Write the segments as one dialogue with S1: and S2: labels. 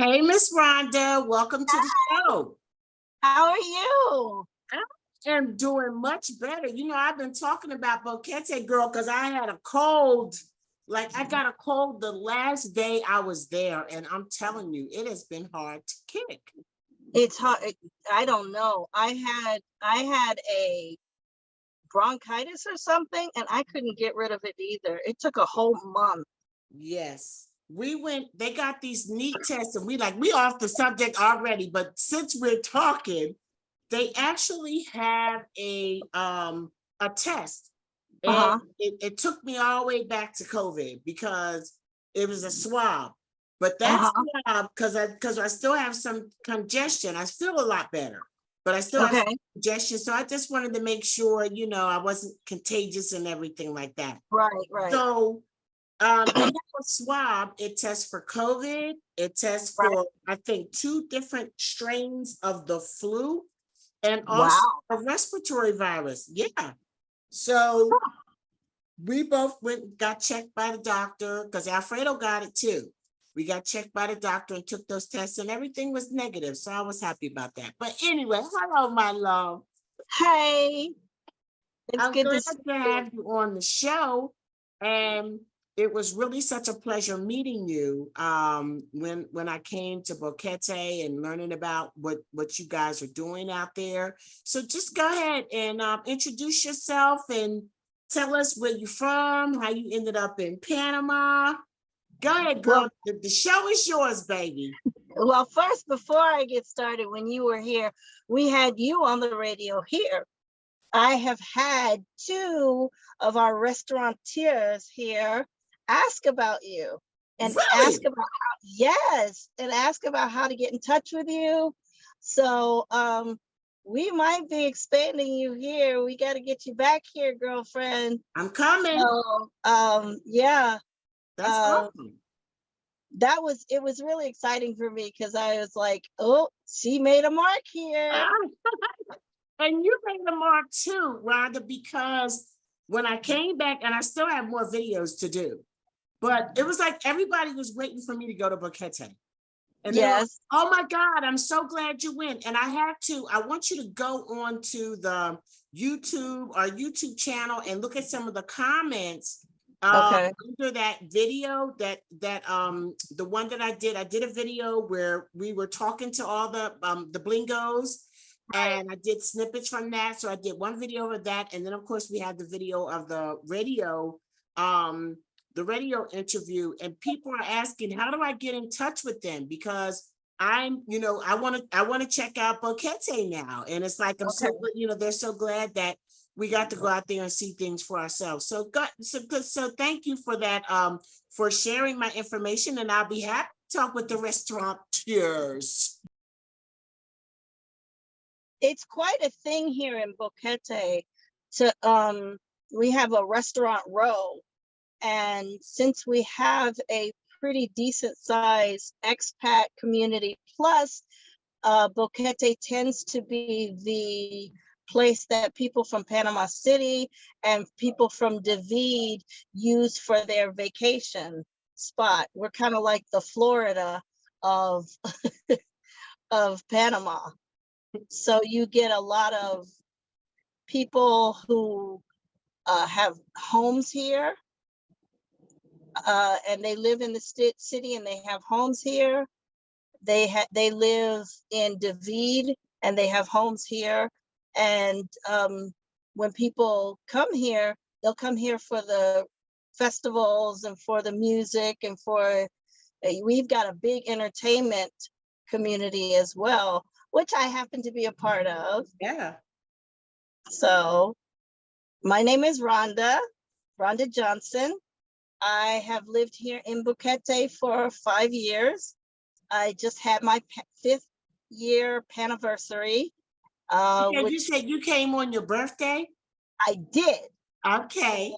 S1: Hey, Miss Rhonda, welcome to the show.
S2: How are you?
S1: I am doing much better. You know, I've been talking about Boquete, girl, because I had a cold. Like I got a cold the last day I was there, and I'm telling you, it has been hard to kick.
S2: It's hard. I don't know. I had a bronchitis or something, and I couldn't get rid of it either. It took a whole month.
S1: Yes. They got these neat tests, and we off the subject already, but since we're talking, they actually have a test. And it took me all the way back to COVID because it was a swab. But that swab, because I still have some congestion, I feel a lot better, but I still have some congestion. So I just wanted to make sure, I wasn't contagious and everything like that.
S2: Right.
S1: So they have a swab. It tests for COVID. It tests for, I think, 2 different strains of the flu and also a respiratory virus. Yeah. So we both got checked by the doctor because Alfredo got it too. We got checked by the doctor and took those tests and everything was negative. So I was happy about that. But anyway, hello, my love.
S2: Hey.
S1: I'm glad to have you on the show. And it was really such a pleasure meeting you when I came to Boquete and learning about what you guys are doing out there. So just go ahead and introduce yourself and tell us where you're from, how you ended up in Panama. Go ahead, girl. Well, the show is yours, baby.
S2: Well, first, before I get started, when you were here, we had you on the radio here. I have had 2 of our restaurateurs here ask about you and ask about how to get in touch with you. So we might be expanding you here. We got to get you back here, girlfriend.
S1: I'm coming.
S2: So yeah.
S1: That's awesome.
S2: It was really exciting for me because I was like, oh, she made a mark here.
S1: And you made a mark too, Rhonda, because when I came back, and I still have more videos to do, but it was like everybody was waiting for me to go to Boquete. And yes. Like, oh my God, I'm so glad you went. And I want you to go on to the our YouTube channel and look at some of the comments under that video the one that I did a video where we were talking to all the Blingos. And I did snippets from that. So I did one video of that. And then of course we had the video of the radio interview, and people are asking, how do I get in touch with them? Because I want to check out Boquete now. And it's like, I'm so, they're so glad that we got to go out there and see things for ourselves. So thank you for that, for sharing my information, and I'll be happy to talk with the restaurateurs.
S2: It's quite a thing here in Boquete. We have a restaurant row, and since we have a pretty decent sized expat community, plus Boquete tends to be the place that people from Panama City and people from David use for their vacation spot. We're kind of like the Florida of of Panama. So you get a lot of people who have homes here, and they live in the city and they have homes here. They live in David and they have homes here. And when people come here, they'll come here for the festivals and for the music, and we've got a big entertainment community as well, which I happen to be a part of.
S1: Yeah.
S2: So my name is Rhonda Johnson. I have lived here in Boquete for 5 years. I just had my 5th year paniversary.
S1: You said you came on your birthday?
S2: I did.
S1: Okay.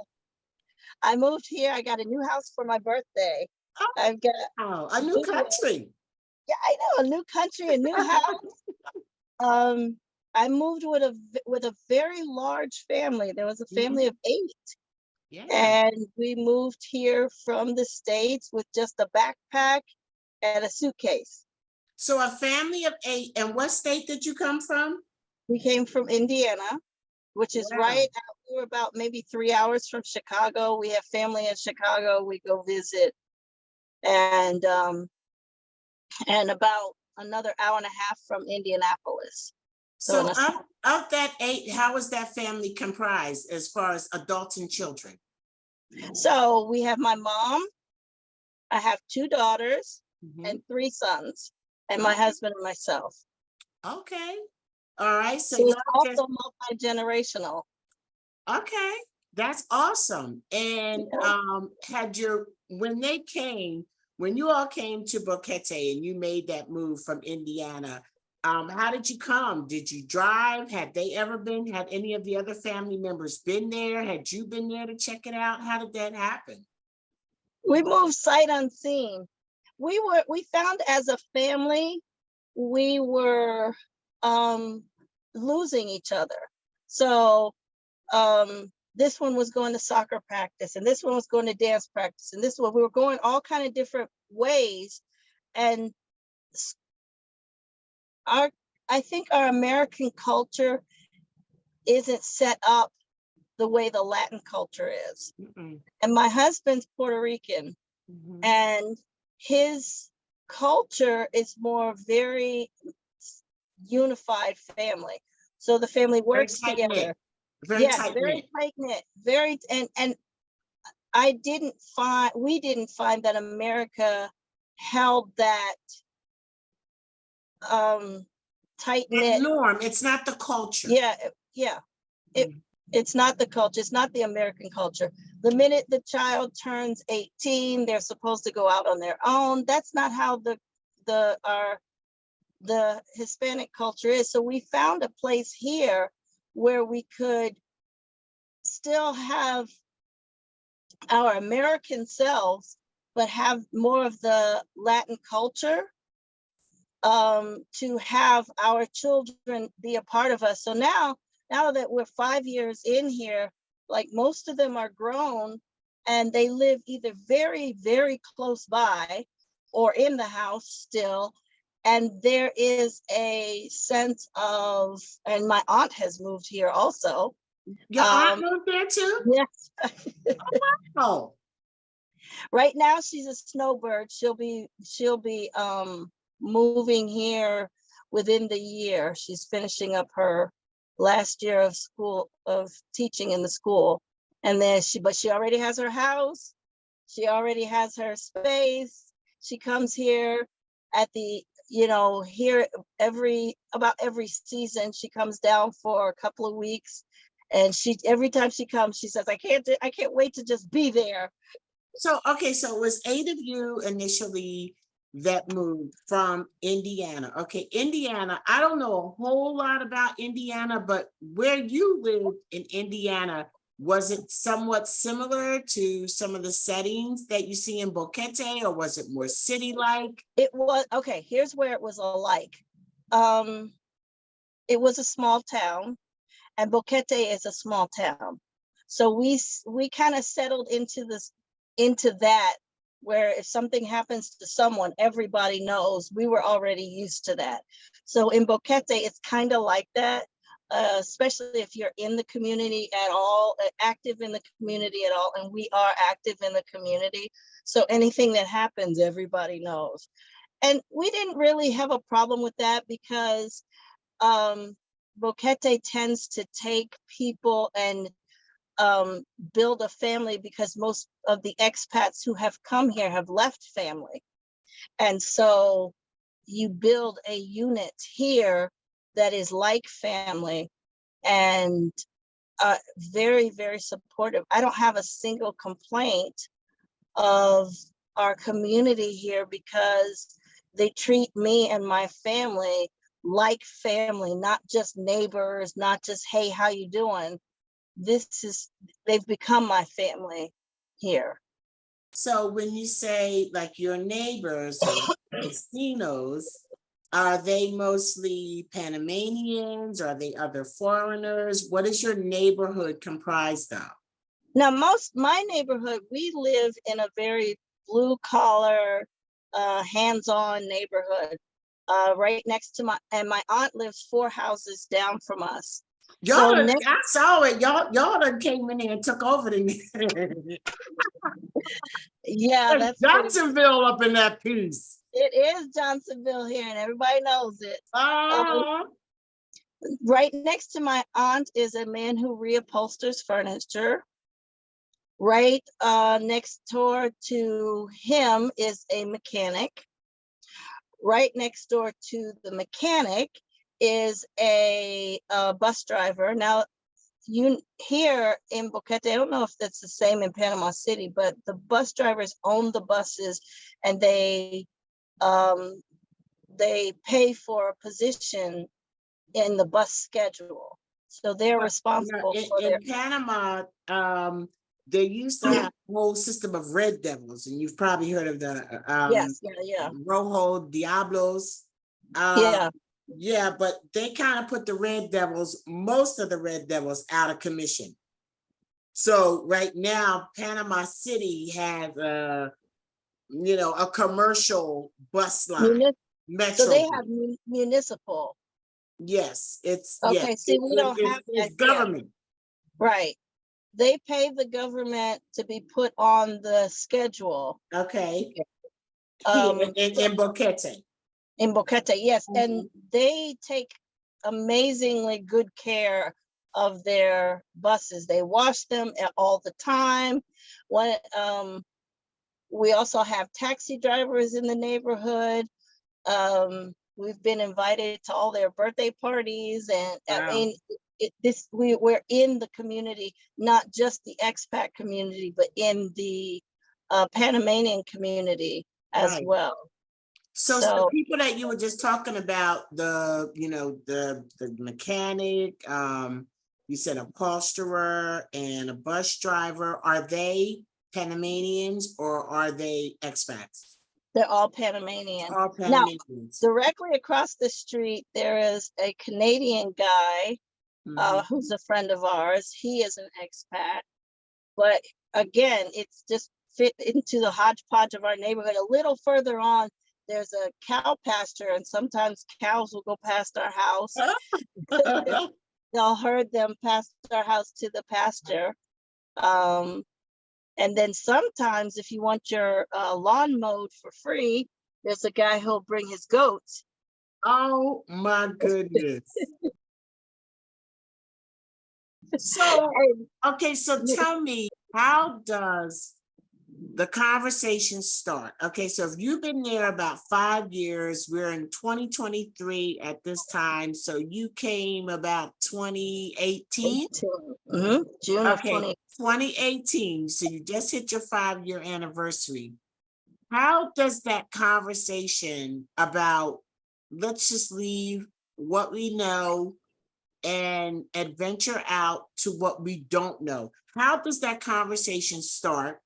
S2: I moved here. I got a new house for my birthday. I've got
S1: a new country.
S2: Yeah, I know, a new country, a new house. I moved with a very large family. There was a family of 8.
S1: Yeah.
S2: And we moved here from the States with just a backpack and a suitcase.
S1: So a family of 8, and what state did you come from?
S2: We came from Indiana, which is
S1: Wow.
S2: right out, we were about maybe 3 hours from Chicago. We have family in Chicago. We go visit, and about another hour and a half from Indianapolis.
S1: So
S2: in a-
S1: of that 8, how is that family comprised as far as adults and children?
S2: So we have my mom, I have 2 daughters
S1: Mhm.
S2: and 3 sons, and my husband and myself.
S1: Okay. All right. So
S2: So it's
S1: y'all just,
S2: also multi-generational.
S1: okay. That's awesome. And
S2: Yeah.
S1: when you all came to Boquete and you made that move from Indiana, how did you come? Did you drive? Had any of the other family members been there? Had you been there to check it out? How did that happen?
S2: We moved sight unseen. We found as a family, we were losing each other. So this one was going to soccer practice, and this one was going to dance practice, and this one, we were going all kind of different ways. And I think our American culture isn't set up the way the Latin culture is.
S1: Mm-mm.
S2: And my husband's Puerto Rican,
S1: Mhm.
S2: and his culture is more very unified family. So the family
S1: Very
S2: works
S1: tight-knit.
S2: together.
S1: Very
S2: Yes,
S1: tight
S2: very
S1: knit.
S2: tight knit, and we didn't find that America held that tight knit.
S1: Norm. It's not the culture.
S2: Yeah. It's not the culture. It's not the American culture. The minute the child turns 18, they're supposed to go out on their own. That's not how the Hispanic culture is. So we found a place here where we could still have our American selves, but have more of the Latin culture, to have our children be a part of us. So now that we're 5 years in here, like most of them are grown, and they live either very, very close by or in the house still. And there is a sense of, and my aunt has moved here also.
S1: Your aunt moved there too?
S2: Yes.
S1: Oh,
S2: Right now she's a snowbird. She'll be moving here within the year. She's finishing up her last year of school, of teaching in the school. And then she already has her house. She already has her space. She comes here at the, here about every season. She comes down for a couple of weeks. And every time she comes, she says, I can't wait to just be there.
S1: so okay, so it was 8 of you initially that moved from Indiana. Okay, Indiana, I don't know a whole lot about Indiana, but where you lived in Indiana, was it somewhat similar to some of the settings that you see in Boquete, or was it more city-like?
S2: It was, okay, here's where it was alike. It was a small town, and Boquete is a small town. So we kind of settled into that, where if something happens to someone, everybody knows. We were already used to that. So in Boquete, it's kind of like that, especially if you're in the community at all, active in the community at all, and we are active in the community. So anything that happens, everybody knows. And we didn't really have a problem with that, because Boquete tends to take people and build a family, because most of the expats who have come here have left family. And so you build a unit here that is like family, and very, very supportive. I don't have a single complaint of our community here, because they treat me and my family like family, not just neighbors, not just, hey, how you doing? They've become my family here.
S1: So when you say like your neighbors or casinos, are they mostly Panamanians? Are they other foreigners? What is your neighborhood comprised of?
S2: Now, my neighborhood, we live in a very blue collar, hands-on neighborhood. right next to my aunt lives 4 houses down from us.
S1: Y'all,
S2: So
S1: done,
S2: next,
S1: I saw it. Y'all done came in there and took over the
S2: yeah, that's pretty,
S1: Johnsonville up in that piece.
S2: it is Johnsonville here, and everybody knows it.
S1: Uh,
S2: Right next to my aunt is a man who reupholsters furniture. Right next door to him is a mechanic. Right next door to the mechanic is a bus driver. Now, you here in Boquete, I don't know if that's the same in Panama City, but the bus drivers own the buses, and they pay for a position in the bus schedule. So they're responsible for their.
S1: in Panama, they used to have a whole system of red devils, and you've probably heard of the
S2: Yes, yeah.
S1: Rojo Diablos.
S2: Yeah.
S1: Yeah, but they kind of put the red devils, most of the red devils, out of commission. So right now, Panama City has a commercial bus line. Metro.
S2: So they have municipal.
S1: Yes, it's
S2: okay. See, we don't have
S1: it's
S2: that
S1: government.
S2: Right. They pay the government to be put on the schedule.
S1: Okay.
S2: In
S1: Boquete.
S2: In Boquete, yes.
S1: Mhm.
S2: And they take amazingly good care of their buses. They wash them all the time. We also have taxi drivers in the neighborhood. We've been invited to all their birthday parties, and
S1: Wow.
S2: I mean, we're in the community, not just the expat community, but in the Panamanian community as
S1: Right.
S2: well.
S1: So the people that you were just talking about, the mechanic, you said upholsterer and a bus driver, are they Panamanians or are they expats?
S2: They're all Panamanian.
S1: All Panamanians.
S2: Now, directly across the street, there is a Canadian guy who's a friend of ours. He is an expat, but again, it's just fit into the hodgepodge of our neighborhood. A little further on, there's a cow pasture, and sometimes cows will go past our house. They'll herd them past our house to the pasture. And then sometimes if you want your lawn mowed for free, there's a guy who'll bring his goats.
S1: Oh my goodness. So, okay, so tell me, how does the conversation start? Okay, so if you've been there about 5 years, we're in 2023 at this time, so you came about 2018?
S2: June of
S1: 2018, so you just hit your 5-year anniversary. How does that conversation about, let's just leave what we know and adventure out to what we don't know, how does that conversation start?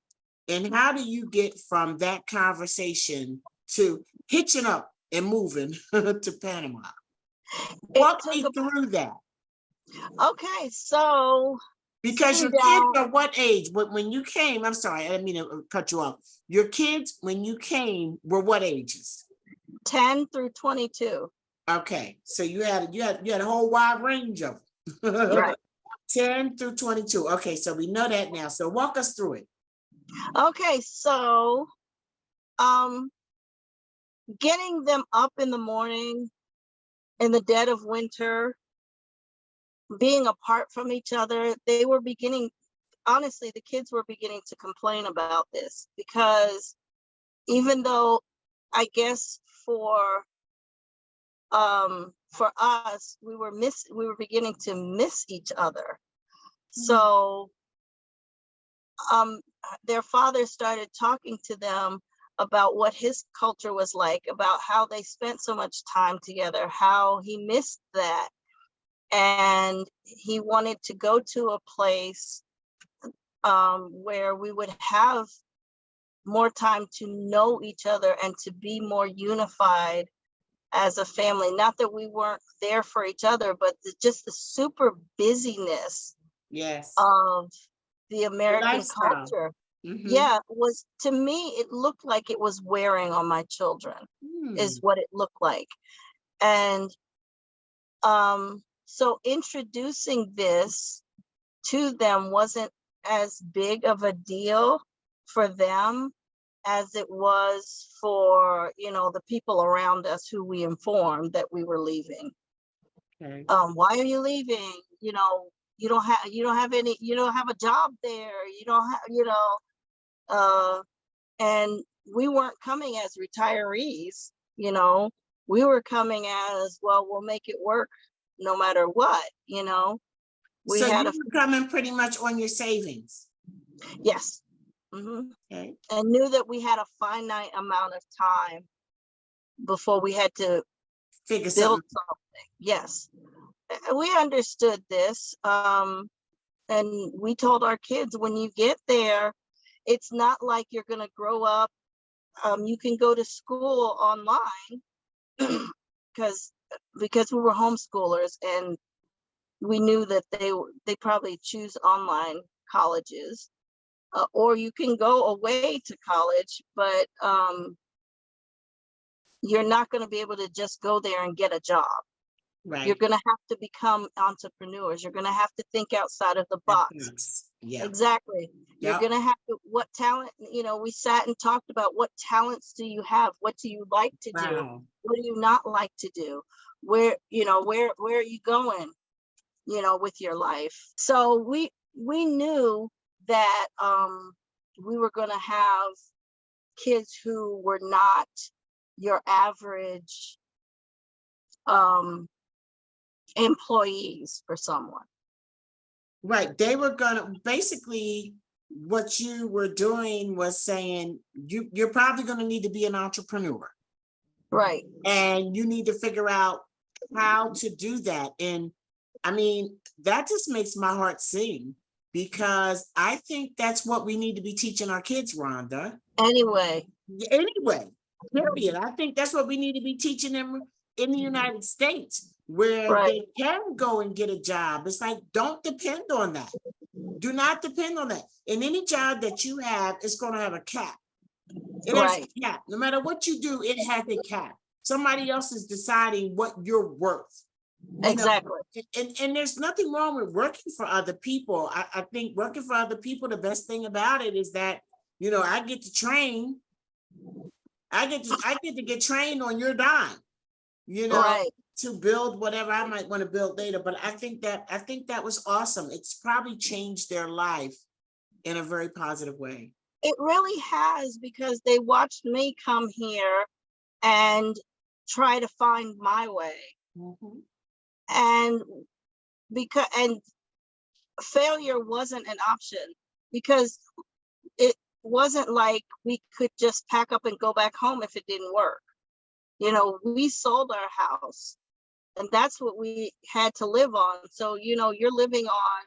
S1: And how do you get from that conversation to hitching up and moving to Panama? Walk me through that.
S2: Okay, so
S1: because your kids are what age? When you came, I'm sorry, I didn't mean to cut you off. Your kids, when you came, were what ages?
S2: 10 through 22.
S1: Okay, so you had a whole wide range of them.
S2: Right.
S1: 10 through 22. Okay, so we know that now. So walk us through it.
S2: Okay, so getting them up in the morning in the dead of winter, being apart from each other, they were beginning, honestly, the kids were beginning to complain about this, because even though I guess for us, we were beginning to miss each other. So their father started talking to them about what his culture was like, about how they spent so much time together, how he missed that. And he wanted to go to a place where we would have more time to know each other and to be more unified as a family. Not that we weren't there for each other, but just the super busyness
S1: yes
S2: of the American culture. Yeah, was, to me, it looked like it was wearing on my children, is what it looked like. And so introducing this to them wasn't as big of a deal for them as it was for, you know, the people around us who we informed that we were leaving.
S1: Okay.
S2: Why are you leaving? You know, you don't have a job there. You don't have, you know, and we weren't coming as retirees, you know, we were coming as, well, we'll make it work no matter what, you know. We
S1: So
S2: had
S1: you were coming pretty much on your savings.
S2: yes.
S1: Okay.
S2: And knew that we had a finite amount of time before we had to
S1: Figure
S2: build
S1: something.
S2: something. Yes. We understood this. And we told our kids, when you get there, it's not like you're going to grow up. You can go to school online because we were homeschoolers, and we knew that they probably choose online colleges, or you can go away to college, but you're not going to be able to just go there and get a job.
S1: Right.
S2: You're going to have to become entrepreneurs. You're going to have to think outside of the box.
S1: Yeah.
S2: Exactly. You're
S1: Yep.
S2: going to have to, what talent, you know, we sat and talked about what talents do you have? What do you like to do?
S1: Wow.
S2: What do you not like to do? Where, you know, where are you going, you know, with your life? So we knew that we were going to have kids who were not your average employees for someone.
S1: Right. They were gonna basically, what you were doing was saying you're probably going to need to be an entrepreneur.
S2: Right.
S1: And you need to figure out how to do that. And I mean, that just makes my heart sing, because I think that's what we need to be teaching our kids, Rhonda.
S2: Anyway,
S1: period. I think that's what we need to be teaching them in the United States, where
S2: right.
S1: they can go and get a job. It's like, don't depend on that. Do not depend on that. In any job that you have, it's going to have a cap. It has a cap. No matter what you do, it has a cap. Somebody else is deciding what you're worth.
S2: Exactly.
S1: And there's nothing wrong with working for other people. I think working for other people, the best thing about it is that, you know, I get to train. I get to get trained on your dime, you know, to build whatever I might want to build later. But I think that was awesome. It's probably changed their life in a very positive way.
S2: It really has, because they watched me come here and try to find my way. And failure wasn't an option, because it wasn't like we could just pack up and go back home if it didn't work. You know, we sold our house, and that's what we had to live on. So, you know, you're living on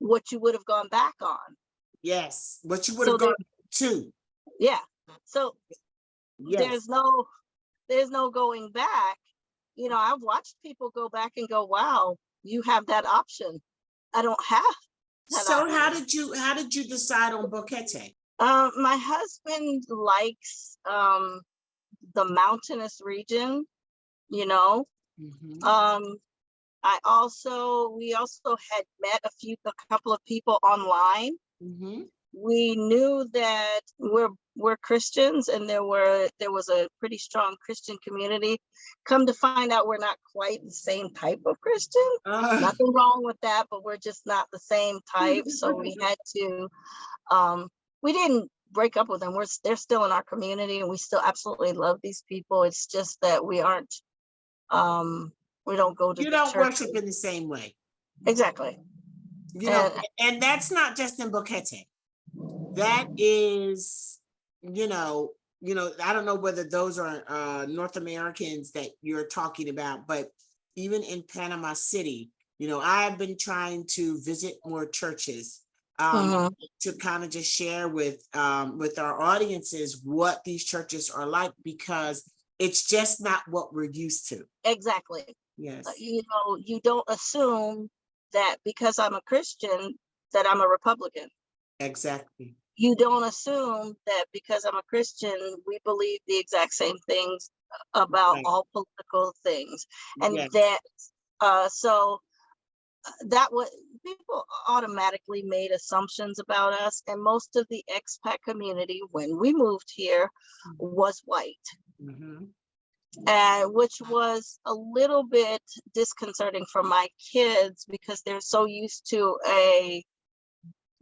S2: what you would have gone back on.
S1: Yes, what you would have gone to.
S2: Yeah. So
S1: yes.
S2: there's no going back. You know, I've watched people go back and go, wow, you have that option. I don't have that
S1: So
S2: option.
S1: how did you decide on Boquete?
S2: My husband likes the mountainous region, you know. We also had met a couple of people online. We knew that we're Christians, and there was a pretty strong Christian community. Come to find out, we're not quite the same type of Christian. Nothing wrong with that, but we're just not the same type. So we had to, we didn't break up with them. They're still in our community, and we still absolutely love these people. It's just that we aren't, we don't go to
S1: you
S2: the
S1: don't
S2: church.
S1: worship in the same way.
S2: Exactly.
S1: You know, and that's not just in Boquete. That is, you know, I don't know whether those are North Americans that you're talking about, but even in Panama City, you know, I've been trying to visit more churches to kind of just share with our audiences what these churches are like, because it's just not what we're used to.
S2: Exactly.
S1: Yes.
S2: You know, you don't assume that because I'm a Christian that I'm a Republican.
S1: Exactly.
S2: you don't assume that because I'm a Christian, we believe the exact same things about
S1: Right.
S2: all political things. And
S1: Yes.
S2: so that was, people automatically made assumptions about us. And most of the expat community, when we moved here, was white.
S1: Mm-hmm.
S2: And which was a little bit disconcerting for my kids because they're so used to a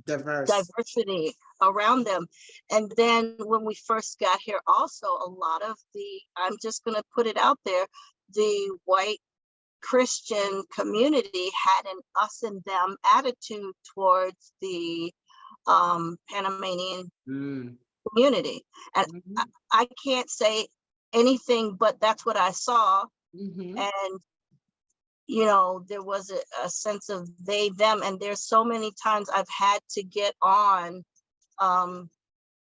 S2: diversity around them. And then when we first got here, also a lot of the, I'm just going to put it out there, the white Christian community had an us and them attitude towards the Panamanian community. And I can't say anything, but that's what I saw. And you know, there was a sense of they, them, and there's so many times I've had to get on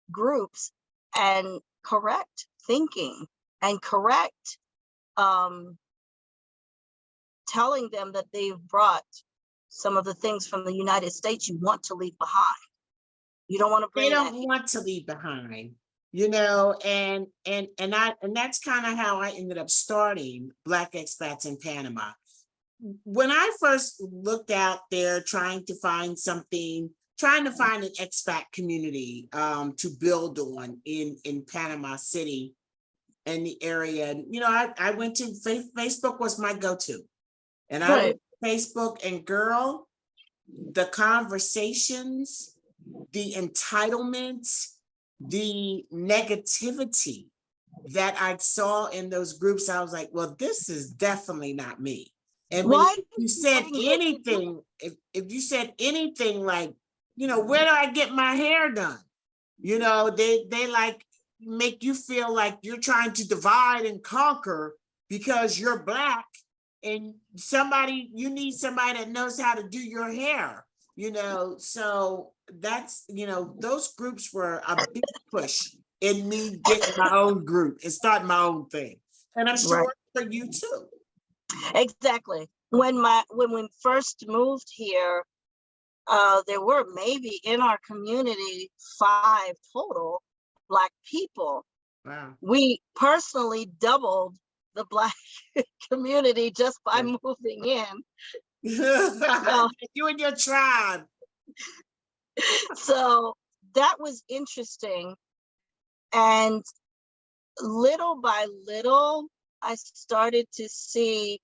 S2: groups and correct thinking and correct telling them that they've brought some of the things from the United States you want to leave behind. You don't want to bring
S1: They
S2: that
S1: don't
S2: here.
S1: want to leave behind, you know, and that's kind of how I ended up starting Black Expats in Panama. When I first looked out there trying to find something, trying to find an expat community to build on in Panama City and the area, you know, I went to Facebook was my go-to. And I went to Facebook, and girl, the conversations, the entitlements, the negativity that I saw in those groups, I was like, well, this is definitely not me. And when you said anything, if you said anything like, you know, where do I get my hair done? You know, they like make you feel like you're trying to divide and conquer because you're Black and you need somebody that knows how to do your hair, you know. So that's, you know, those groups were a big push in me getting my own group and starting my own thing. And I'm sure for you too.
S2: Exactly. When we first moved here, there were maybe in our community 5 total Black people.
S1: Wow. We
S2: personally doubled the Black community just by moving in.
S1: You and your tribe.
S2: So that was interesting. And little by little, I started to see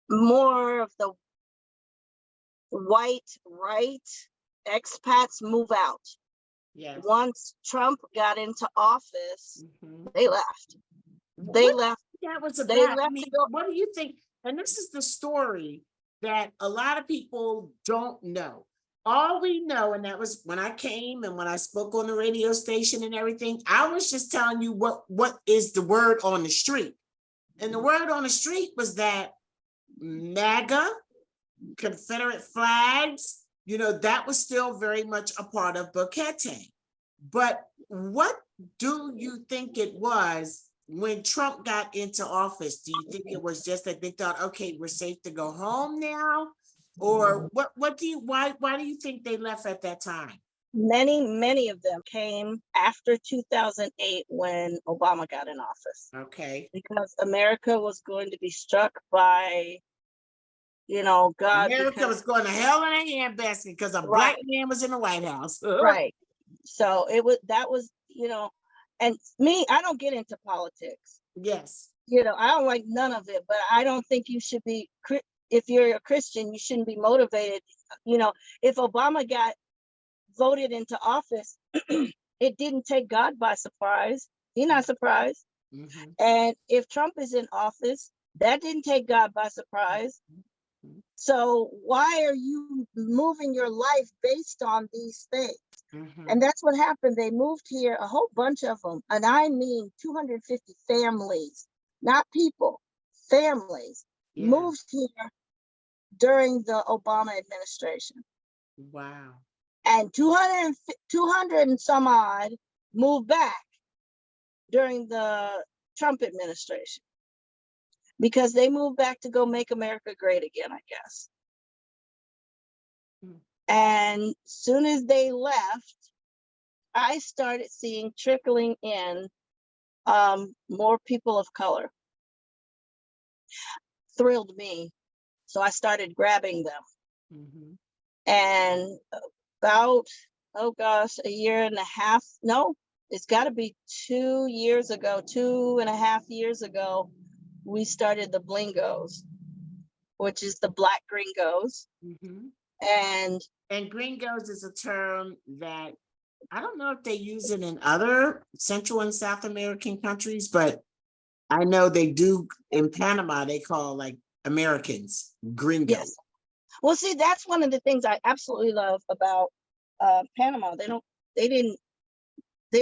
S2: more of the white right expats move out. Yes. Once Trump got into office, they left. They left.
S1: That was about. I mean, what do you think? And this is the story that a lot of people don't know. All we know, and that was when I came and when I spoke on the radio station and everything, I was just telling you what is the word on the street. And the word on the street was that MAGA, Confederate flags, you know, that was still very much a part of Boquete. But what do you think it was when Trump got into office? Do you think it was just that they thought, okay, we're safe to go home now? Or why do you think they left at that time?
S2: Many of them came after 2008 when Obama got in office.
S1: Okay.
S2: Because America was going to be struck by, you know, God.
S1: America was going to hell in a handbasket because a Black man was in the White House.
S2: Right. So that was, you know, and me, I don't get into politics.
S1: Yes.
S2: You know, I don't like none of it, but I don't think you should be, if you're a Christian, you shouldn't be motivated. You know, if Obama got voted into office, it didn't take God by surprise. He's not surprised. And if Trump is in office, that didn't take God by surprise. So why are you moving your life based on these things? And that's what happened. They moved here, a whole bunch of them. And I mean 250 families, not people, families moved here during the Obama administration.
S1: Wow.
S2: And 200 and some odd moved back during the Trump administration because they moved back to go make America great again, I guess. And soon as they left, I started seeing trickling in more people of color. Thrilled me. So I started grabbing them.
S1: Mhm.
S2: And about, oh gosh, a year and a half, no, it's got to be 2 years ago, 2.5 years ago, we started the Blingos, which is the Black gringos.
S1: Mhm.
S2: And
S1: And gringos is a term that I don't know if they use it in other Central and South American countries, but I know they do in Panama. They call like Americans gringo.
S2: yes, well, see, that's one of the things I absolutely love about Panama. They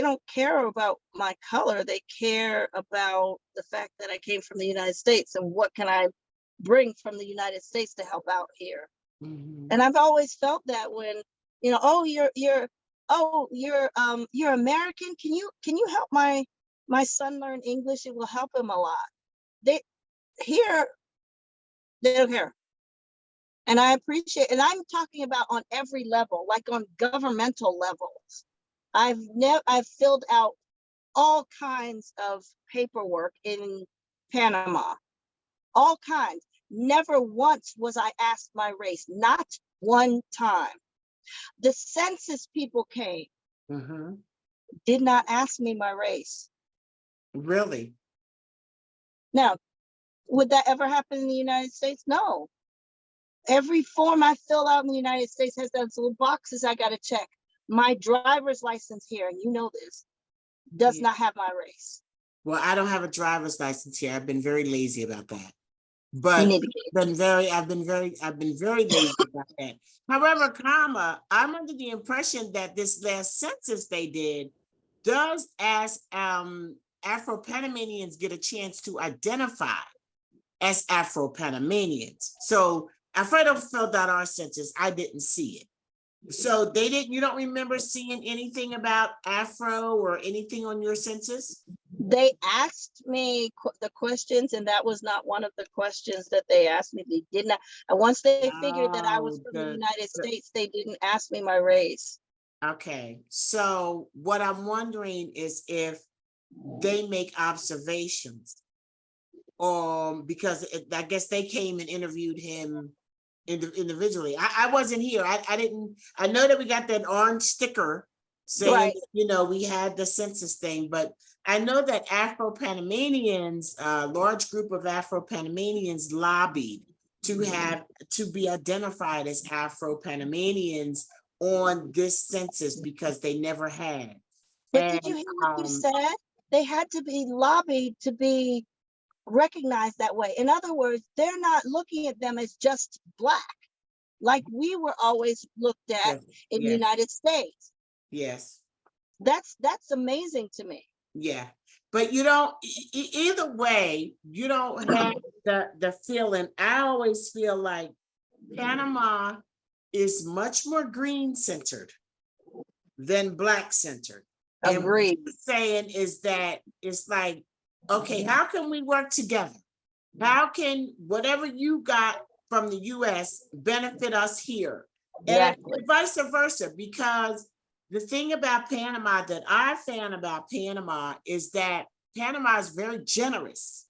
S2: don't care about my color. They care about the fact that I came from the United States and what can I bring from the United States to help out here.
S1: Mhm.
S2: And I've always felt that when, oh, you're American. Can you help my son learn English? It will help him a lot. They here, they don't care. And I appreciate, and I'm talking about on every level, like on governmental levels. I've filled out all kinds of paperwork in Panama, all kinds. Never once was I asked my race, not one time. The census people came,
S1: Mhm.
S2: did not ask me my race.
S1: Really?
S2: Now, would that ever happen in the United States? No. Every form I fill out in the United States has those little boxes I got to check. My driver's license here, and you know this, does
S1: Yeah.
S2: not have my race.
S1: Well, I don't have a driver's license here. I've been very lazy about that.
S2: You
S1: But
S2: need to get
S1: I've been very lazy about that. However, I'm under the impression that this last census they did does ask Afro-Panamanians get a chance to identify as Afro-Panamanians. So Alfredo filled out our census. I didn't see it. So you don't remember seeing anything about Afro or anything on your census?
S2: They asked me the questions, and that was not one of the questions that they asked me. They did not. And once they figured that I was
S1: Oh,
S2: from the United States, they didn't ask me my race.
S1: okay. So what I'm wondering is if they make observations, because I guess they came and interviewed him individually. I wasn't here. I didn't. I know that we got that orange sticker saying,
S2: Right.
S1: we had the census thing, but I know that Afro-Panamanians, a large group of Afro-Panamanians lobbied to be identified as Afro-Panamanians on this census because they never had.
S2: But
S1: And
S2: did you hear what you said? They had to be lobbied to be recognized that way. In other words, they're not looking at them as just Black, like we were always looked at
S1: yes,
S2: in the
S1: yes,
S2: United States.
S1: yes.
S2: That's amazing to me.
S1: Yeah, but you don't, either way, you don't have the feeling. I always feel like Panama is much more green centered than Black centered. And what
S2: Agreed.
S1: you're saying is that it's like, okay, how can we work together? How can whatever you got from the US benefit us here? And
S2: Exactly.
S1: vice versa, because the thing about Panama that I found about Panama is that Panama is very generous,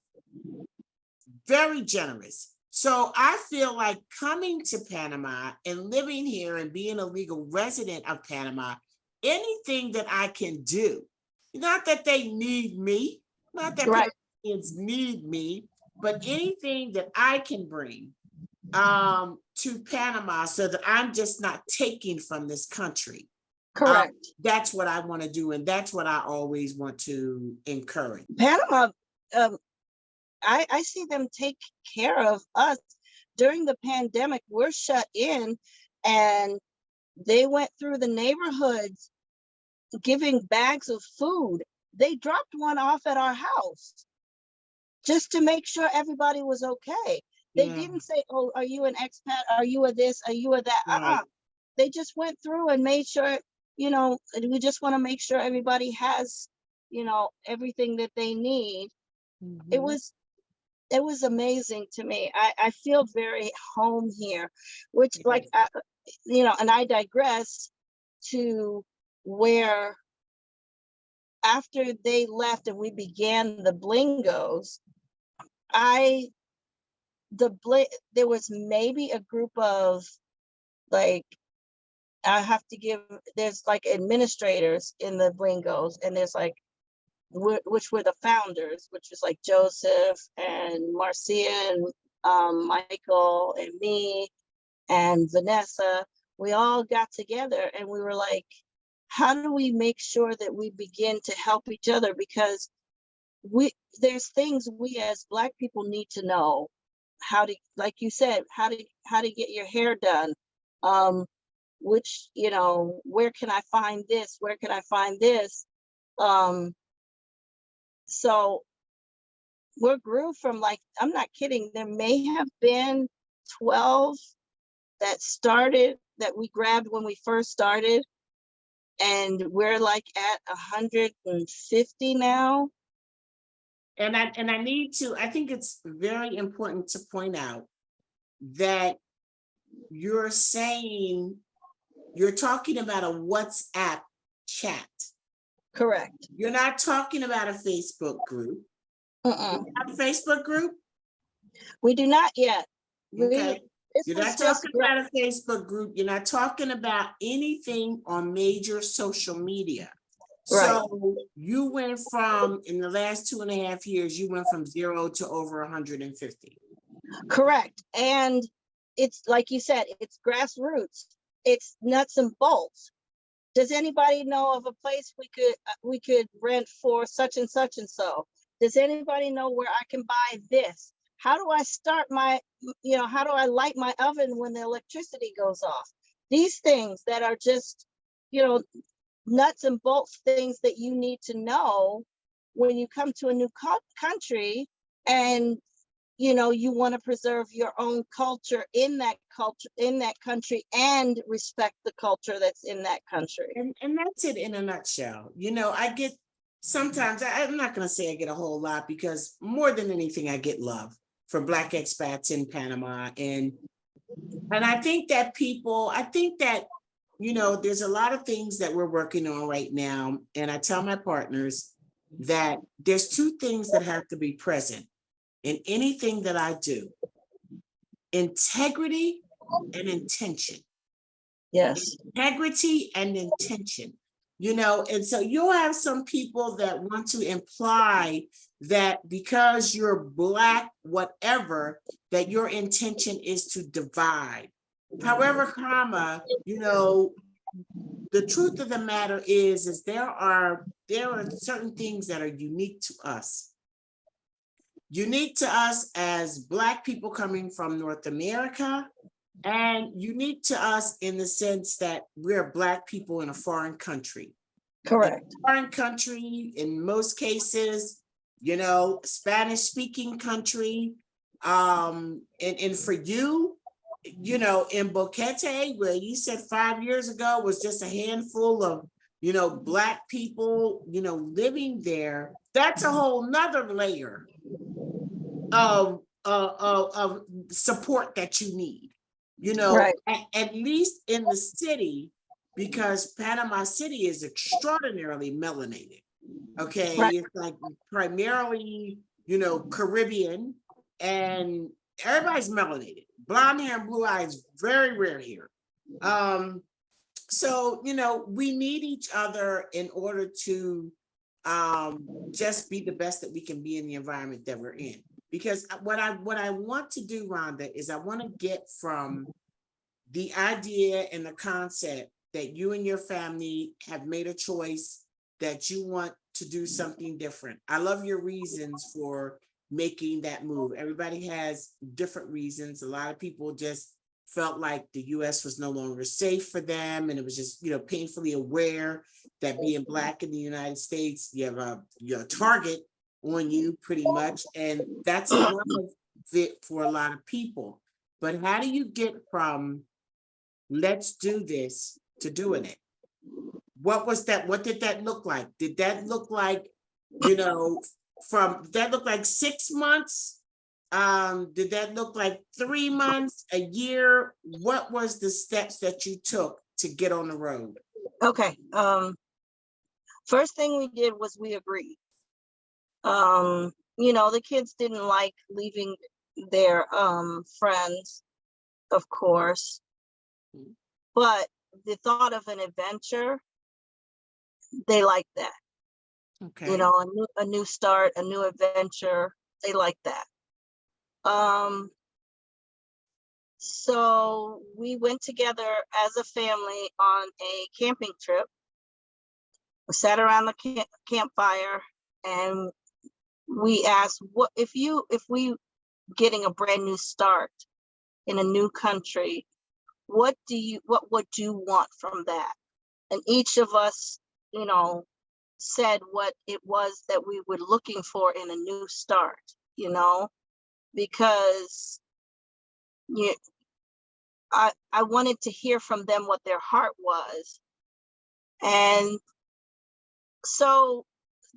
S1: very generous. So I feel like coming to Panama and living here and being a legal resident of Panama, anything that I can do, not that they need me, not that
S2: Right.
S1: Panamanians need me, but anything that I can bring to Panama so that I'm just not taking from this country.
S2: Correct.
S1: That's what I want to do, and that's what I always want to encourage.
S2: Panama, I see them take care of us. During the pandemic, we're shut in, and they went through the neighborhoods giving bags of food. They dropped one off at our house just to make sure everybody was okay. They
S1: Yeah,
S2: didn't say, "Oh, are you an expat? Are you a this? Are you a that?"
S1: right.
S2: They just went through and made sure, we just want to make sure everybody has, everything that they need. It
S1: Mhm.
S2: was it was amazing to me. I feel very home here, which, like,
S1: Yes.
S2: and I digress to where after they left and we began the Blingos, there was maybe a group of, like, there's like administrators in the Blingos, and there's like, which were the founders, which was like Joseph and Marcia and Michael and me and Vanessa. We all got together and we were like, how do we make sure that we begin to help each other? Because there's things we as Black people need to know. How to, like you said, how to get your hair done, which, where can I find this, where can I find this? So we grew from, like, I'm not kidding, there may have been 12 that we grabbed when we first started, and we're like at 150 now.
S1: And I think it's very important to point out that you're talking about a WhatsApp chat.
S2: Correct.
S1: You're not talking about a Facebook group. You have a Facebook group?
S2: We do not yet.
S1: Okay. You're not talking about a Facebook group. You're not talking about anything on major social media. Right. So you went from, in the last 2.5 years, you went from 0 to over 150. Correct.
S2: And it's like you said, it's grassroots. It's nuts and bolts. Does anybody know of a place we could rent for such and such and so? Does anybody know where I can buy this? How do I start how do I light my oven when the electricity goes off? These things that are just, nuts and bolts things that you need to know when you come to a new country, and you want to preserve your own culture in that country, and respect the culture that's in that country.
S1: And that's it in a nutshell. I get sometimes, I'm not going to say I get a whole lot, because more than anything, I get love from Black expats in Panama. And I think that there's a lot of things that we're working on right now. And I tell my partners that there's two things that have to be present in anything that I do: integrity and intention.
S2: Yes.
S1: Integrity and intention. And so you'll have some people that want to imply that because you're Black, whatever, that your intention is to divide. However, the truth of the matter is there are certain things that are unique to us. Unique to us as Black people coming from North America, and unique to us in the sense that we're Black people in a foreign country.
S2: Correct.
S1: Foreign country, in most cases, Spanish speaking country. And for you, in Boquete, where you said 5 years ago was just a handful of, Black people, living there, that's a whole nother layer of support that you need.
S2: Right.
S1: At least in the city, because Panama City is extraordinarily melanated. Okay. Right. It's like primarily, Caribbean, and everybody's melanated. Blonde hair and blue eyes, very rare here. So, we need each other in order to just be the best that we can be in the environment that we're in. Because what I want to do, Rhonda, is I want to get from the idea and the concept that you and your family have made a choice that you want to do something different. I love your reasons for making that move. Everybody has different reasons. A lot of people just felt like the US was no longer safe for them, and it was just, painfully aware that being Black in the United States, you have a target on you pretty much, and that's enough of it for a lot of people. But how do you get from let's do this to doing it? What was that? What did that look like? Did that look like, did that look like 6 months Did that look like 3 months, a year? What was the steps that you took to get on the road?
S2: Okay. First thing we did was we agreed. The kids didn't like leaving their friends, of course, but the thought of an adventure, they like that.
S1: Okay.
S2: A new start, a new adventure, they like that. So we went together as a family on a camping trip. We sat around the campfire and we asked, what if we getting a brand new start in a new country, what would you want from that? And each of us, said what it was that we were looking for in a new start, because I wanted to hear from them what their heart was. And so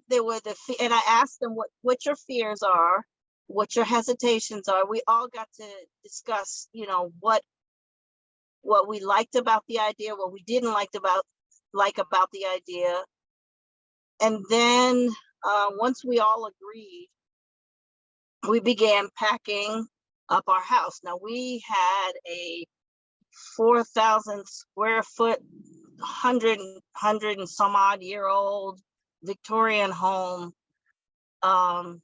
S2: there were and I asked them what your fears are, what your hesitations are. We all got to discuss, what we liked about the idea, what we didn't like about the idea. And then once we all agreed, we began packing up our house. Now we had a 4,000 square foot, 100 and some odd year old Victorian home on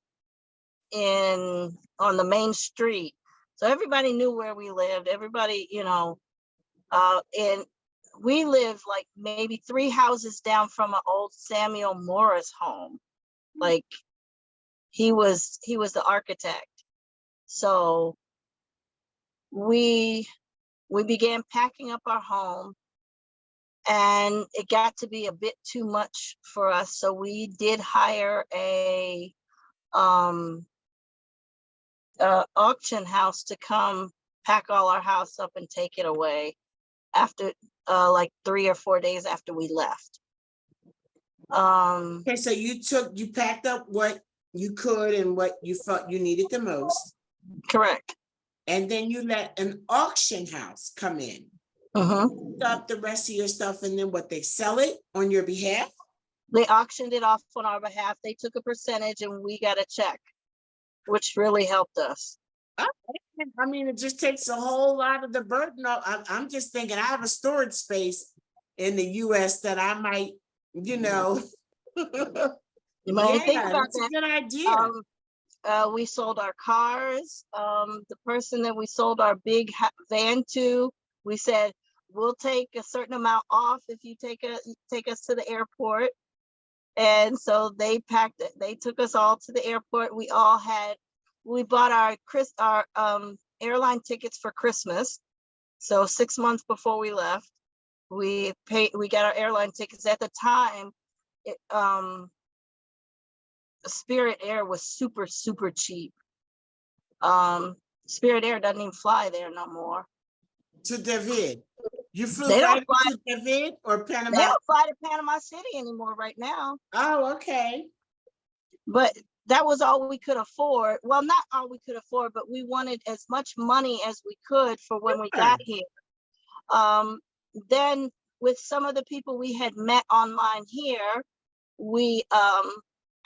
S2: the main street. So everybody knew where we lived. Everybody, and we lived like maybe 3 houses down from an old Samuel Morris home. Like he was the architect. So we began packing up our home, and it got to be a bit too much for us. So we did hire a auction house to come pack all our house up and take it away after like 3 or 4 days after we left.
S1: Okay, so you packed up what you could and what you felt you needed the most.
S2: Correct.
S1: And then you let an auction house come in, up the rest of your stuff, and then what, they sell it on your behalf?
S2: They auctioned it off on our behalf. They took a percentage and we got a check, which really helped us.
S1: I mean, it just takes a whole lot of the burden off. I'm just thinking, I have a storage space in the US that I might,
S2: You might think about
S1: that's
S2: that.
S1: a good idea.
S2: We sold our cars. The person that we sold our big van to, we said, we'll take a certain amount off if you take us to the airport. And so they packed it. They took us all to the airport. We bought our airline tickets for Christmas. So 6 months before we left, we got our airline tickets. At the time, Spirit Air was super, super cheap. Spirit Air doesn't even fly there no more.
S1: To David. You flew right to David or Panama?
S2: They don't fly to Panama City anymore right now.
S1: Oh, okay.
S2: But that was all we could afford. Well, not all we could afford, but we wanted as much money as we could for when we got here. Then with some of the people we had met online here, we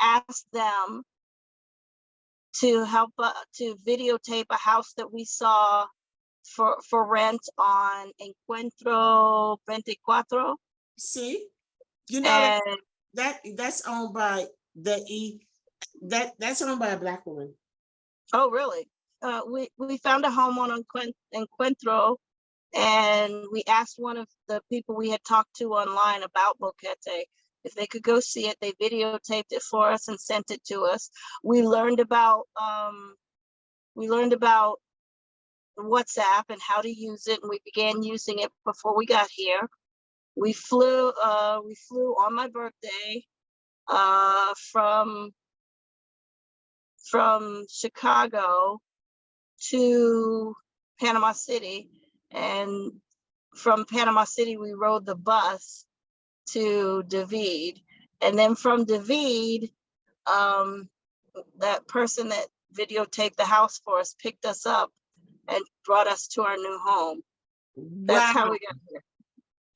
S2: asked them to help to videotape a house that we saw for rent on Encuentro 24.
S1: See, that's owned by that's owned by a Black woman.
S2: Oh, really? We found a home on Encuentro, and we asked one of the people we had talked to online about Boquete if they could go see it. They videotaped it for us and sent it to us. We learned about WhatsApp and how to use it, and we began using it before we got here. We flew on my birthday from Chicago to Panama City, and from Panama City we rode the bus to David, and then from David, that person that videotaped the house for us, picked us up, and brought us to our new home. That's
S1: Wow.
S2: how we got here.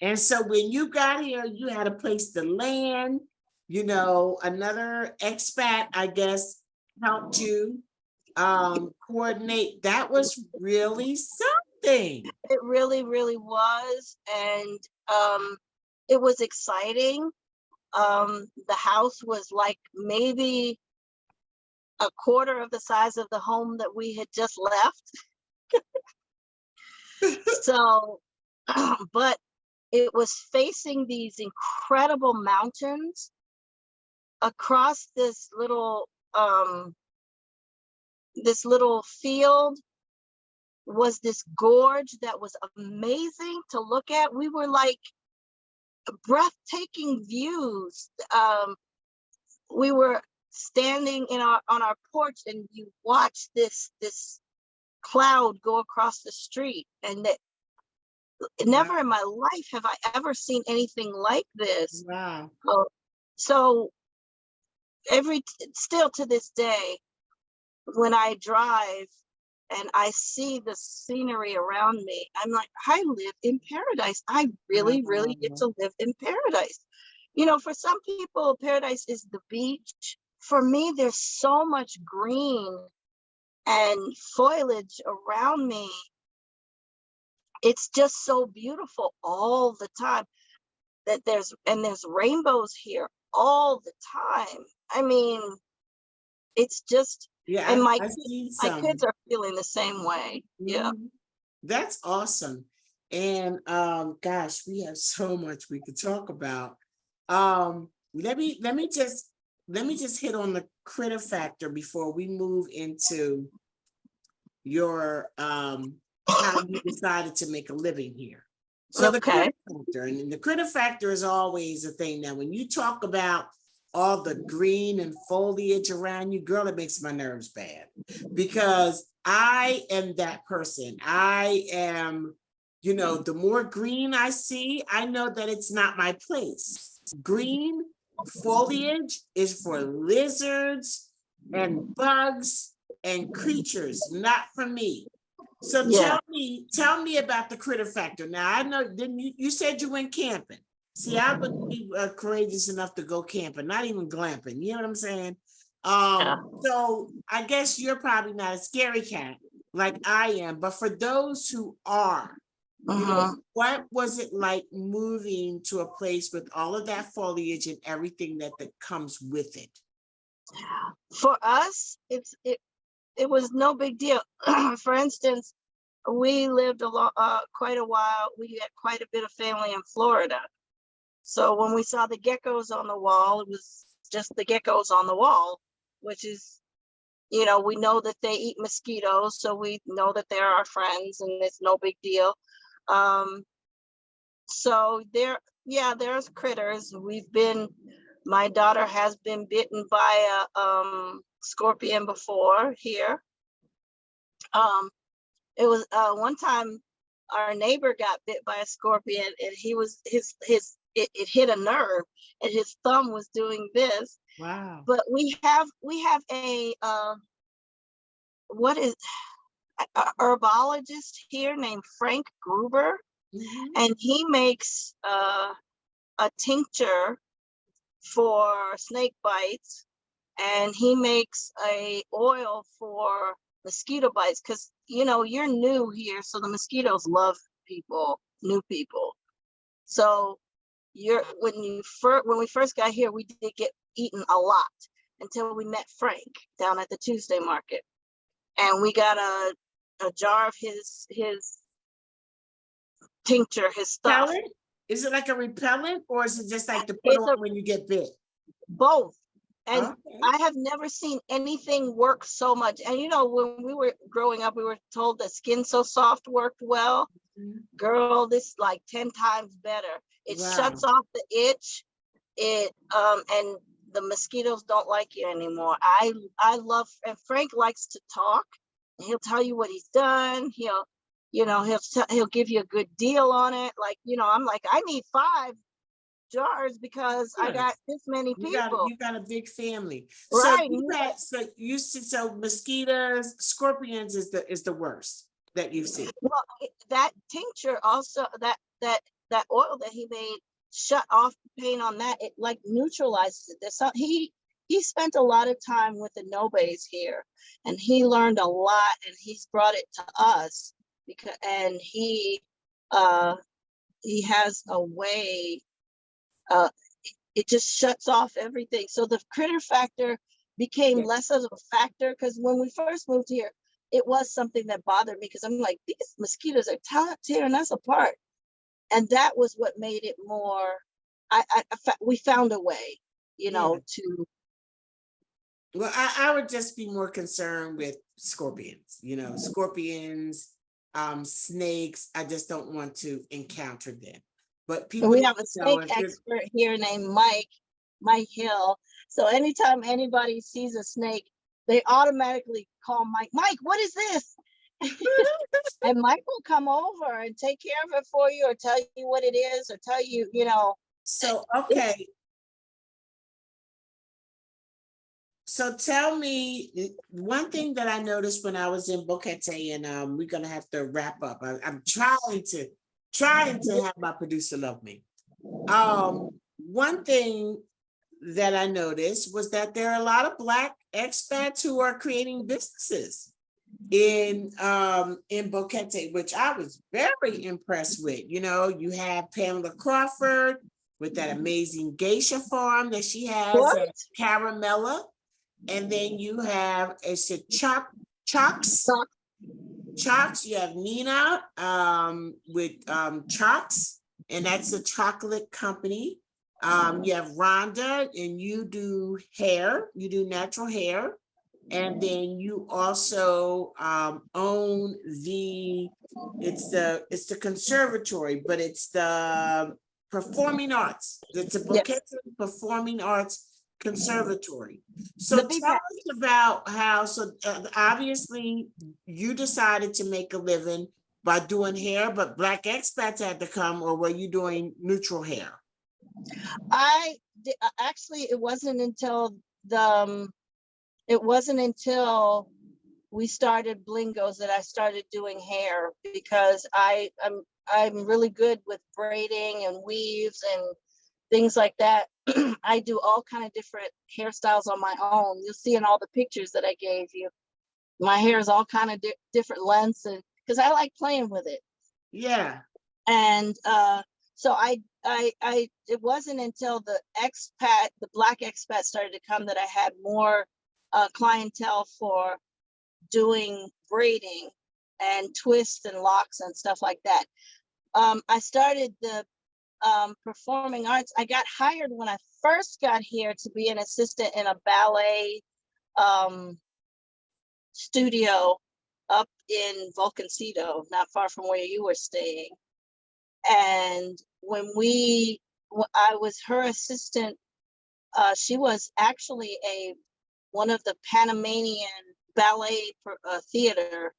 S1: And so when you got here, you had a place to land, you know, another expat, I guess, helped you coordinate. That was really something.
S2: It really, really was. And it was exciting. The house was like maybe a quarter of the size of the home that we had just left. So, but it was facing these incredible mountains. Across this little field was this gorge that was amazing to look at. We were like breathtaking views. We were standing on our porch, and you watch this cloud go across the street, and that never in my life have I ever seen anything like this.
S1: Wow.
S2: So still to this day, when I drive and I see the scenery around me, I'm like, I live in paradise. I really, really get to live in paradise. You know, for some people, paradise is the beach. For me, there's so much green and foliage around me. It's just so beautiful all the time. That there's rainbows here all the time. I mean, it's just,
S1: Yeah,
S2: and my kids are feeling the same way. Yeah.
S1: That's awesome. And gosh, we have so much we could talk about. Let me just hit on the critter factor before we move into your how you decided to make a living here. So the critter factor, and the critter factor is always a thing. Now, when you talk about all the green and foliage around you, girl, it makes my nerves bad, because I am that person. I am, you know, the more green I see, I know that it's not my place. Green foliage is for lizards and bugs and creatures, not for me. So tell me about the critter factor. Now, I know, didn't you said you went camping. See, I would be courageous enough to go camping, not even glamping. You know what I'm saying? So I guess you're probably not a scary cat like I am, but for those who are, you know, what was it like moving to a place with all of that foliage and everything that comes with it?
S2: For us, it was no big deal. For instance, we lived quite a while. We had quite a bit of family in Florida. So when we saw the geckos on the wall, it was just the geckos on the wall, which is, you know, we know that they eat mosquitoes, so we know that they're our friends, and it's no big deal. So there's critters. My daughter has been bitten by a scorpion before here. It was one time our neighbor got bit by a scorpion, and it hit a nerve, and his thumb was doing this.
S1: Wow.
S2: But we have a herbologist here named Frank Gruber, and he makes a tincture for snake bites, and he makes a oil for mosquito bites, because, you know, you're new here, so the mosquitoes love new people. So when we first got here, we did get eaten a lot until we met Frank down at the Tuesday market, and we got a jar of his tincture, his stuff.
S1: Repellent? Is it like a repellent, or is it just like to put on when you get bit?
S2: Both. And I have never seen anything work so much. And, you know, when we were growing up, we were told that Skin So Soft worked well. Girl, this is like 10 times better. It shuts off the itch. And the mosquitoes don't like you anymore. I love, and Frank likes to talk. He'll tell you what he's done. He'll give you a good deal on it. Like, you know, I'm like, I need 5. jars because I got
S1: Yes.
S2: this many
S1: You
S2: people.
S1: got a big family.
S2: Right.
S1: So mosquitoes, scorpions is the worst that you've seen.
S2: Well, that tincture also, that oil that he made shut off the pain on that. It like neutralizes it. He spent a lot of time with the nobodies here, and he learned a lot, and he's brought it to us and he has a way, uh, it just shuts off everything. So the critter factor became less of a factor, because when we first moved here, it was something that bothered me because I'm like, these mosquitoes are tearing us apart. And that was what made it more, we found a way, to.
S1: Well, I would just be more concerned with scorpions, snakes. I just don't want to encounter them. But people
S2: We
S1: need
S2: have a
S1: to know
S2: snake expert here named Mike Hill. So anytime anybody sees a snake, they automatically call Mike. Mike, what is this? And Mike will come over and take care of it for you, or tell you what it is, or tell you,
S1: So, okay. So tell me one thing that I noticed when I was in Boquete, and we're gonna have to wrap up. I'm trying to have my producer love me. One thing that I noticed was that there are a lot of Black expats who are creating businesses in Boquete, which I was very impressed with. You have Pamela Crawford with that amazing geisha farm that she has at Caramella. And then you have Chalks. You have Nina with Chalks, and that's a chocolate company. You have Rhonda, and you do hair. You do natural hair. And then you also own it's the conservatory, but it's the performing arts. It's a Boquete Performing Arts Conservatory. So tell us about how, obviously you decided to make a living by doing hair, but Black expats had to come, or were you doing neutral hair?
S2: Actually, it wasn't until we started Blingos that I started doing hair, because I'm really good with braiding and weaves and things like that. I do all kind of different hairstyles on my own. You'll see in all the pictures that I gave you. My hair is all kind of different lengths, and because I like playing with it.
S1: Yeah.
S2: And so it wasn't until the Black expat started to come that I had more clientele for doing braiding and twists and locks and stuff like that. I started the performing arts. I got hired when I first got here to be an assistant in a ballet studio up in Volcancito, not far from where you were staying. And when I was her assistant, she was actually one of the Panamanian ballet theater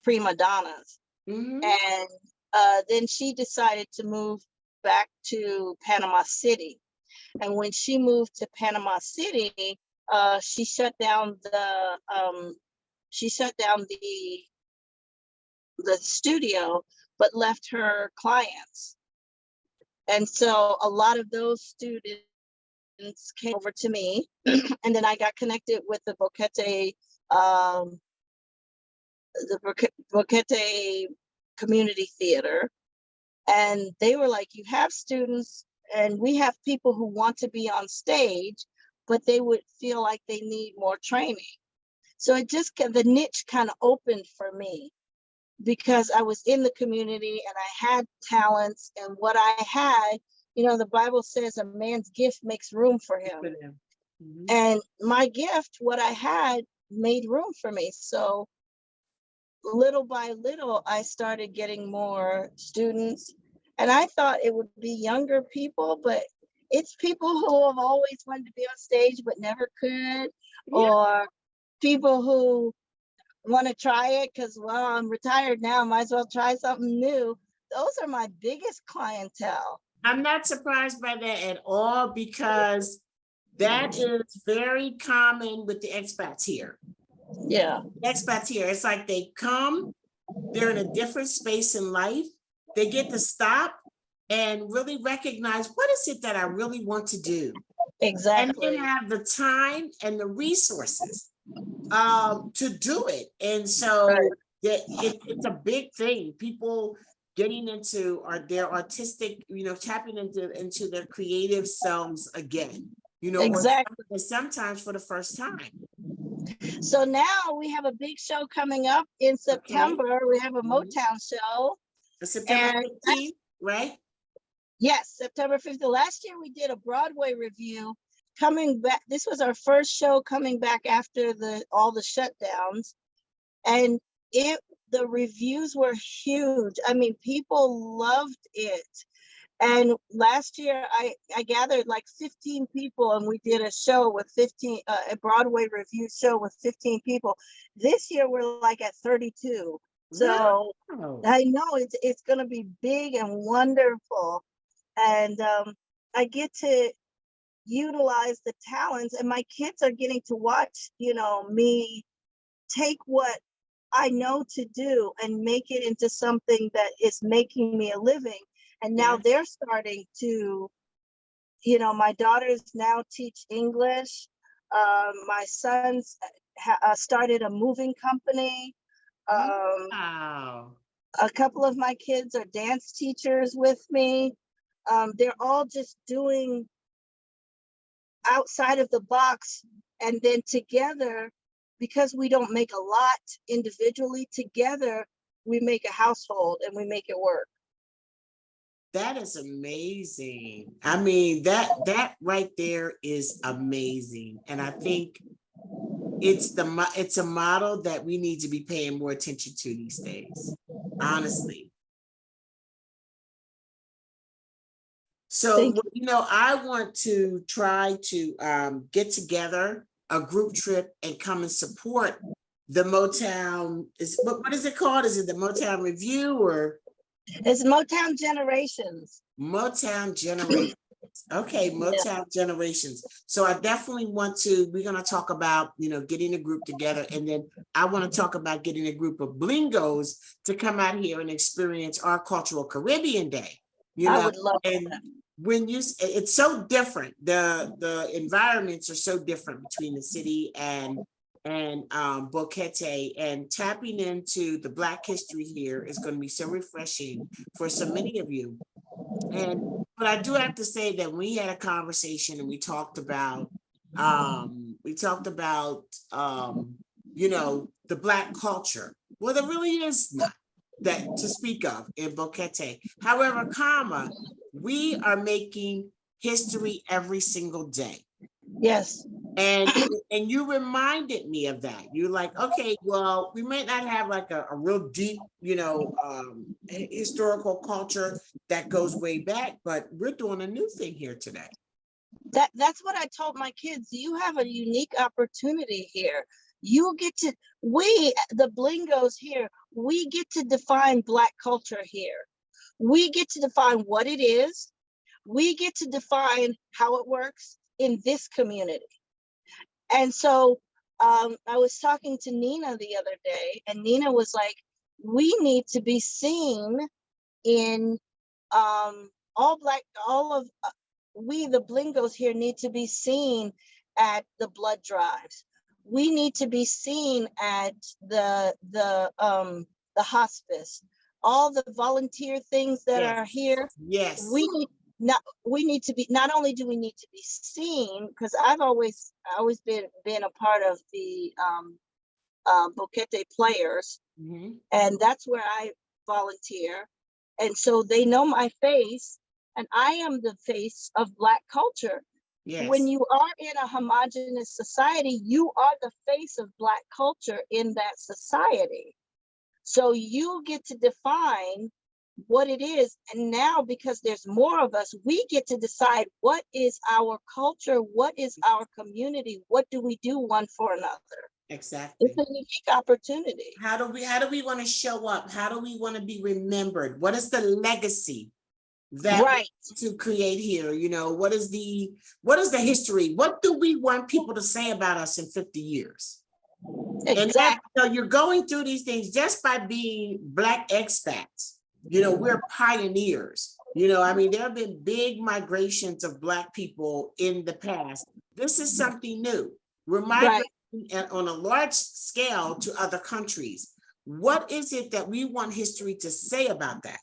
S2: prima donnas.
S1: Mm-hmm.
S2: And then she decided to move back to Panama City. And when she moved to Panama City, she shut down the studio, but left her clients. And so a lot of those students came over to me, and then I got connected with the Boquete Community Theater. And they were like, you have students, and we have people who want to be on stage, but they would feel like they need more training. So the niche kind of opened for me, because I was in the community and I had talents, and what I had, the Bible says a man's gift makes room for him. Mm-hmm. And my gift, what I had, made room for me. So little by little, I started getting more students, and I thought it would be younger people, but it's people who have always wanted to be on stage but never could, or people who want to try it because, well, I'm retired now, might as well try something new. Those are my biggest clientele.
S1: I'm not surprised by that at all because that is very common with the expats here.
S2: Yeah,
S1: Expats here, it's like they come, they're in a different space in life. They get to stop and really recognize what is it that I really want to do, and then
S2: exactly.
S1: have the time and the resources to do it. And so it's a big thing. People getting into their artistic, tapping into their creative selves again, or
S2: Exactly.
S1: sometimes for the first time.
S2: So now we have a big show coming up in
S1: Okay.
S2: September. We have a
S1: Mhm.
S2: Motown show.
S1: September
S2: And
S1: 15th, right?
S2: yes, September 5th. Last year we did a Broadway review coming back. This was our first show coming back after all the shutdowns. And the reviews were huge. I mean, people loved it. And last year I gathered like 15 people and we did a show with 15, a Broadway review show with 15 people. This year we're like at 32. So
S1: Wow.
S2: I know it's going to be big and wonderful. And I get to utilize the talents, and my kids are getting to watch, me take what I know to do and make it into something that is making me a living. And now
S1: Yes.
S2: they're starting to, my daughters now teach English. My sons started a moving company.
S1: Wow.
S2: A couple of my kids are dance teachers with me. They're all just doing outside of the box, and then together, because we don't make a lot individually, together we make a household and we make it work.
S1: That is amazing. I mean, that right there is amazing. And I think it's a model that we need to be paying more attention to these days, honestly. So,
S2: Thank
S1: I want to try to get together a group trip and come and support the Motown. What is it called? Is it the Motown Review or
S2: you. It's Motown Generations.
S1: Motown Generations? Okay,
S2: Yeah,
S1: Motown Generations. So I definitely we're going to talk about, getting a group together. And then I want to talk about getting a group of Blingos to come out here and experience our Cultural Caribbean Day,
S2: I would love
S1: and
S2: that.
S1: it's so different. The environments are so different between the city and Boquete, and tapping into the Black history here is going to be so refreshing for so many of you. But I do have to say that we had a conversation and we talked about the Black culture. Well, there really is not that to speak of in Boquete. However, we are making history every single day.
S2: Yes.
S1: And you reminded me of that. You're like, okay, well, we might not have like a real deep, historical culture that goes way back, but we're doing a new thing here today.
S2: That's what I told my kids. You have a unique opportunity here. You get to, the Blingos here, we get to define Black culture here. We get to define what it is. We get to define how it works in this community. And so I was talking to Nina the other day, and Nina was like, we need to be seen in all of we, the Blingos here, need to be seen at the blood drives. We need to be seen at the hospice. All the volunteer things that are here.
S1: Yes.
S2: We need to be, not only do we need to be seen, because I've always been a part of the Boquete players, and that's where I volunteer, and so they know my face, and I am the face of Black culture.
S1: Yes.
S2: When you are in a homogenous society, you are the face of Black culture in that society. So you get to define what it is. And now, because there's more of us, we get to decide what is our culture, what is our community, what do we do one for another.
S1: Exactly.
S2: It's a unique opportunity.
S1: How do we want to show up? How do we want to be remembered? What is the legacy that
S2: Right.
S1: to create here? You know, what is the history? What do we want people to say about us in 50 years? And that,
S2: Exactly.
S1: you're going through these things just by being Black expats. You know, we're pioneers. You know, I mean, there have been big migrations of Black people in the past. This is something new. We're migrating on a large scale to other countries. What is it that we want history to say about that?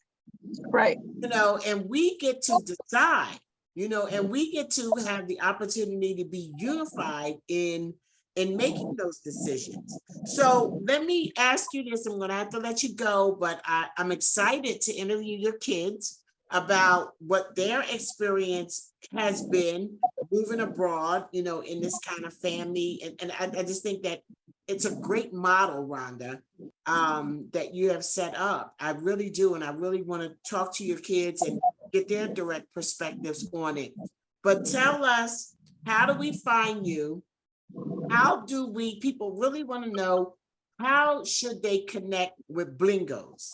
S2: Right.
S1: You know, and we get to decide, you know, and we get to have the opportunity to be unified in making those decisions. So let me ask you this. I'm going to have to let you go, but I'm excited to interview your kids about what their experience has been moving abroad, you know, in this kind of family. And I just think that it's a great model, Rhonda, that you have set up. I really do. And I really want to talk to your kids and get their direct perspectives on it. But tell us, how do we find you? How do we, people really want to know, how should they connect with Blingos?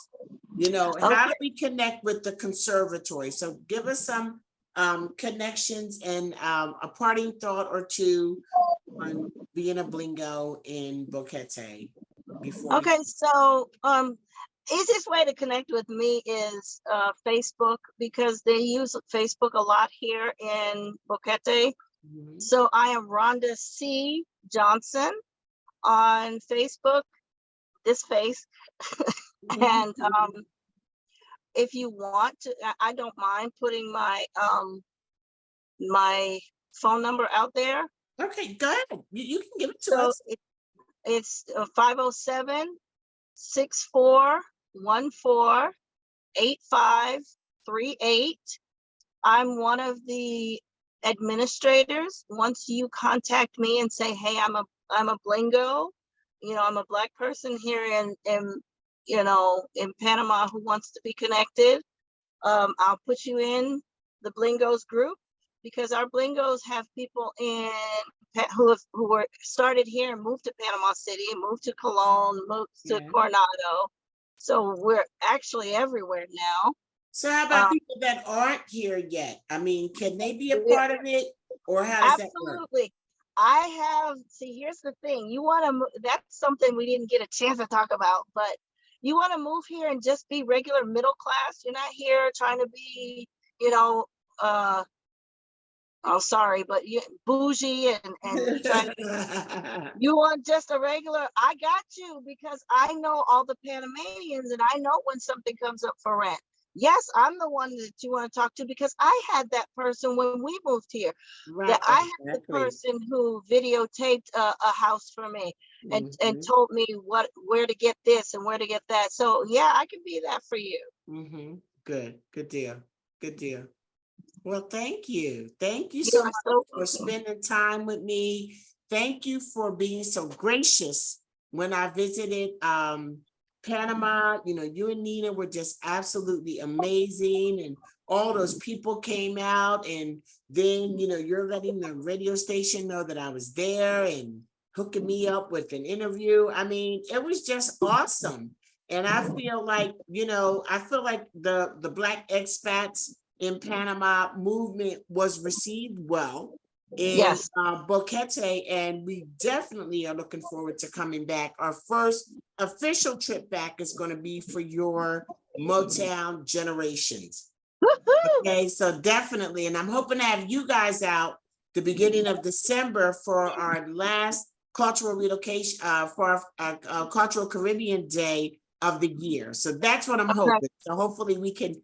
S1: You know, how do we connect with the conservatory? So give us some connections and a parting thought or two on being a Blingo in Boquete before.
S2: Okay, so easiest way to connect with me is Facebook, because they use Facebook a lot here in Boquete. So I am Rhonda C. Johnson on Facebook, this face. And if you want to, I don't mind putting my my phone number out there.
S1: Okay, go ahead. You can give it to
S2: So
S1: us.
S2: it's 507-6414-8538. I'm one of the administrators. Once you contact me and say, hey, I'm a Blingo, you know, I'm a Black person here in you know, in Panama who wants to be connected, I'll put you in the Blingos group, because our Blingos have people in who were started here and moved to Panama City, moved to Cologne, moved to Coronado. So we're actually everywhere now.
S1: So how about people that aren't here yet? I mean, can they be a part of it, or how does that work?
S2: Absolutely. See, here's the thing. You want to, that's something we didn't get a chance to talk about, but you want to move here and just be regular middle class. You're not here trying to be, you know, oh, sorry, but you bougie and you trying to, you want just a regular, I got you, because I know all the Panamanians and I know when something comes up for rent. Yes, I'm the one that you want to talk to, because I had that person when we moved here.
S1: Right,
S2: that I had the person who videotaped a house for me and told me where to get this and where to get that. So yeah, I can be that for you.
S1: Good deal. Well, thank you so much for spending time with me. Thank you for being so gracious when I visited Panama. You know, you and Nina were just absolutely amazing, and all those people came out, and then, you know, you're letting the radio station know that I was there and hooking me up with an interview. I mean, it was just awesome. And I feel like, you know, the Black expats in Panama movement was received well in Boquete, and we definitely are looking forward to coming back. Our first official trip back is going to be for your Motown Generations. Okay, so definitely, and I'm hoping to have you guys out the beginning of December for our last cultural relocation, for our Cultural Caribbean Day of the year. So that's what I'm hoping. So hopefully we can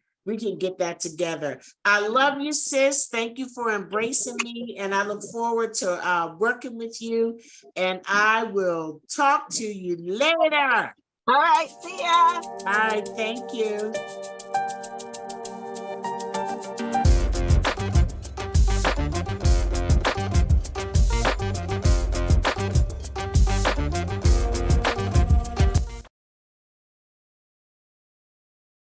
S1: get that together. I love you, sis. Thank you for embracing me, and I look forward to working with you, and I will talk to you later.
S2: All right, see ya.
S1: All right, thank you.